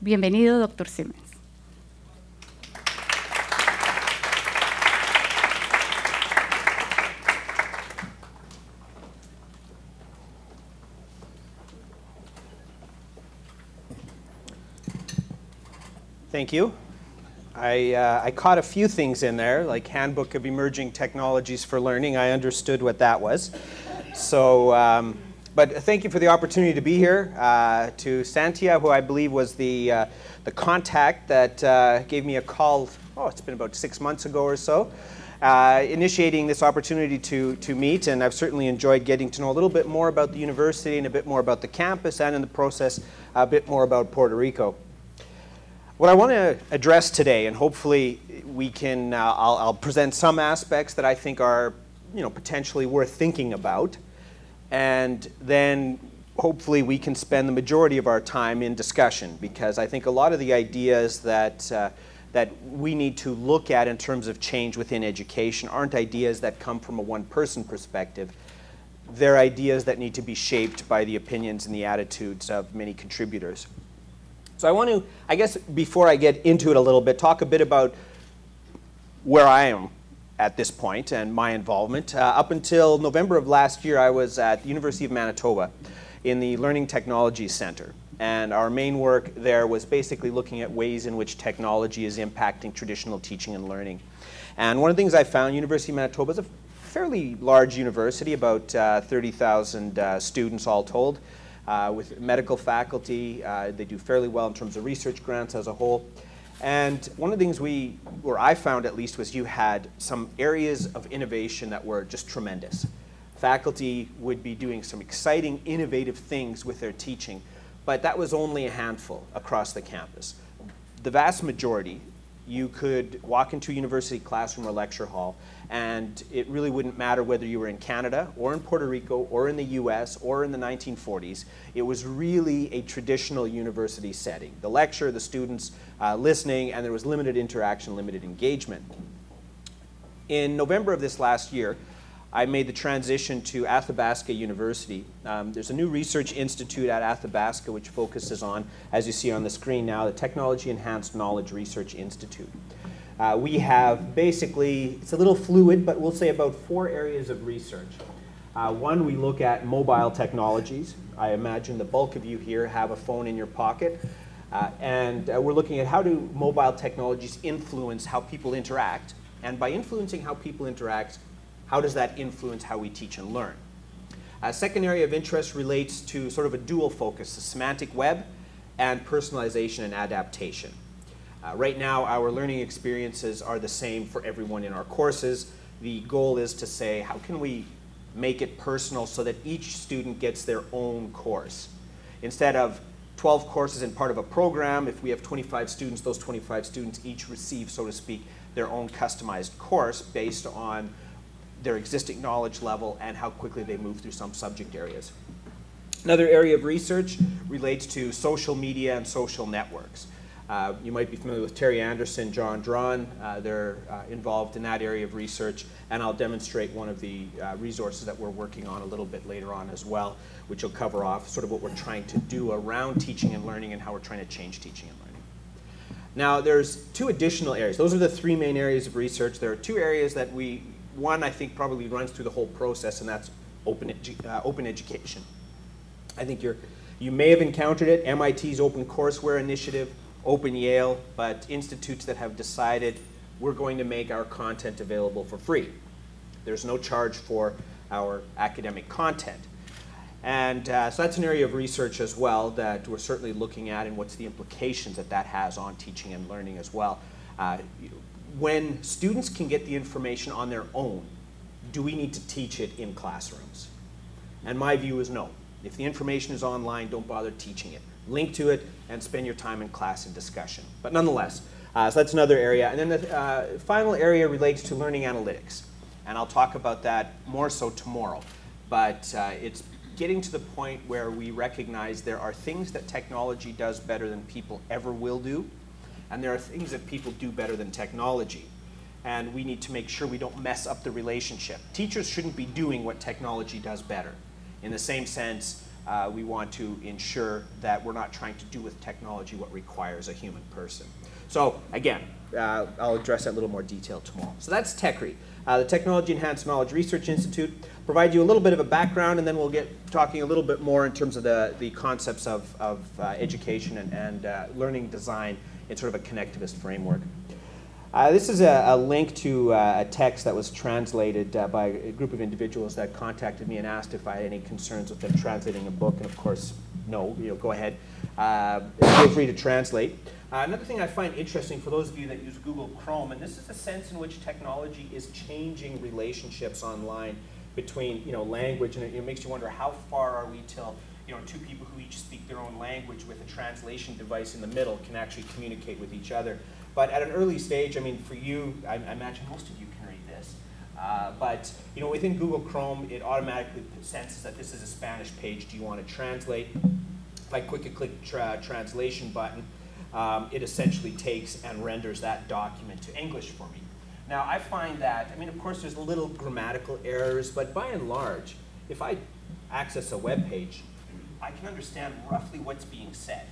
Bienvenido, Dr. Siemens. Thank you. I caught a few things in there, like Handbook of Emerging Technologies for Learning. I understood what that was. So, but thank you for the opportunity to be here. To Santia, who I believe was the contact that gave me a call, it's been about 6 months ago or so, initiating this opportunity to meet, and I've certainly enjoyed getting to know a little bit more about the university and a bit more about the campus, and in the process, a bit more about Puerto Rico. What I want to address today, and hopefully we can, I'll present some aspects that I think are, potentially worth thinking about, and then hopefully we can spend the majority of our time in discussion, because I think a lot of the ideas that we need to look at in terms of change within education aren't ideas that come from a one-person perspective. They're ideas that need to be shaped by the opinions and the attitudes of many contributors. So I want to, I guess, before I get into it a little bit, talk a bit about where I am at this point and my involvement. Up until November of last year, I was at the University of Manitoba in the Learning Technology Center. And our main work there was basically looking at ways in which technology is impacting traditional teaching and learning. And one of the things I found, University of Manitoba is a fairly large university, about 30,000 students all told. With medical faculty, they do fairly well in terms of research grants as a whole. And one of the things I found at least, was you had some areas of innovation that were just tremendous. Faculty would be doing some exciting, innovative things with their teaching, but that was only a handful across the campus. The vast majority, you could walk into a university classroom or lecture hall, and it really wouldn't matter whether you were in Canada or in Puerto Rico or in the US or in the 1940s. It was really a traditional university setting. The lecture, the students listening, and there was limited interaction, limited engagement. In November of this last year, I made the transition to Athabasca University. There's a new research institute at Athabasca which focuses on, as you see on the screen now, the Technology Enhanced Knowledge Research Institute. We have basically, it's a little fluid, but we'll say about 4 areas of research. One, we look at mobile technologies. I imagine the bulk of you here have a phone in your pocket. And we're looking at how do mobile technologies influence how people interact. And by influencing how people interact, how does that influence how we teach and learn? A second area of interest relates to sort of a dual focus, the semantic web and personalization and adaptation. Right now, our learning experiences are the same for everyone in our courses. The goal is to say, how can we make it personal so that each student gets their own course? Instead of 12 courses in part of a program, if we have 25 students, those 25 students each receive, so to speak, their own customized course based on their existing knowledge level and how quickly they move through some subject areas. Another area of research relates to social media and social networks. You might be familiar with Terry Anderson, John Drawn. They're involved in that area of research, and I'll demonstrate one of the resources that we're working on a little bit later on as well, which will cover off sort of what we're trying to do around teaching and learning and how we're trying to change teaching and learning. Now, there's 2 additional areas. Those are the 3 main areas of research. There are 2 areas that one I think probably runs through the whole process, and that's open education. I think you may have encountered it, MIT's Open Courseware Initiative, Open Yale, but institutes that have decided we're going to make our content available for free. There's no charge for our academic content. And so that's an area of research as well that we're certainly looking at, and what's the implications that has on teaching and learning as well. When students can get the information on their own, do we need to teach it in classrooms? And my view is no. If the information is online, don't bother teaching it. Link to it and spend your time in class and discussion. But nonetheless, so that's another area. And then the final area relates to learning analytics. And I'll talk about that more so tomorrow. But it's getting to the point where we recognize there are things that technology does better than people ever will do. And there are things that people do better than technology. And we need to make sure we don't mess up the relationship. Teachers shouldn't be doing what technology does better. In the same sense, we want to ensure that we're not trying to do with technology what requires a human person. So again, I'll address that in a little more detail tomorrow. So that's TechRE, the Technology Enhanced Knowledge Research Institute. Provide you a little bit of a background, and then we'll get talking a little bit more in terms of the concepts of education and learning design in sort of a connectivist framework. This is a link to a text that was translated by a group of individuals that contacted me and asked if I had any concerns with them translating a book, and of course, no, go ahead. Feel free to translate. Another thing I find interesting for those of you that use Google Chrome, and this is the sense in which technology is changing relationships online between language, and it makes you wonder how far are we till two people who each speak their own language with a translation device in the middle can actually communicate with each other. But at an early stage, I mean, for you, I imagine most of you can read this. But within Google Chrome, it automatically senses that this is a Spanish page. Do you want to translate? If I click translation button, it essentially takes and renders that document to English for me. Now, I find that, I mean, of course, there's little grammatical errors, but by and large, if I access a web page, I can understand roughly what's being said.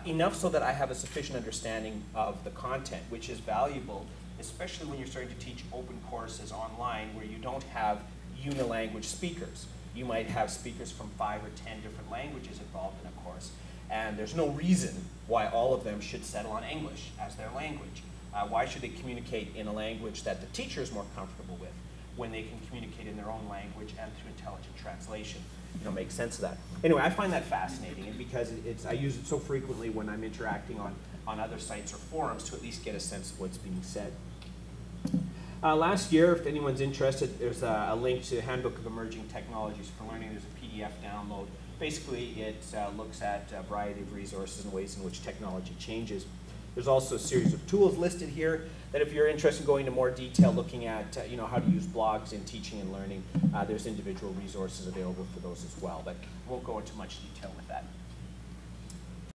Enough so that I have a sufficient understanding of the content, which is valuable, especially when you're starting to teach open courses online where you don't have unilanguage speakers. You might have speakers from 5 or 10 different languages involved in a course, and there's no reason why all of them should settle on English as their language. Why should they communicate in a language that the teacher is more comfortable with when they can communicate in their own language and through intelligent translation? Make sense of that. Anyway, I find that fascinating, and because I use it so frequently when I'm interacting on other sites or forums to at least get a sense of what's being said. Last year, if anyone's interested, there's a link to the Handbook of Emerging Technologies for Learning. There's a PDF download. Basically, it looks at a variety of resources and ways in which technology changes. There's also a series of tools listed here that if you're interested in going into more detail, looking at how to use blogs in teaching and learning, there's individual resources available for those as well. But I won't go into much detail with that.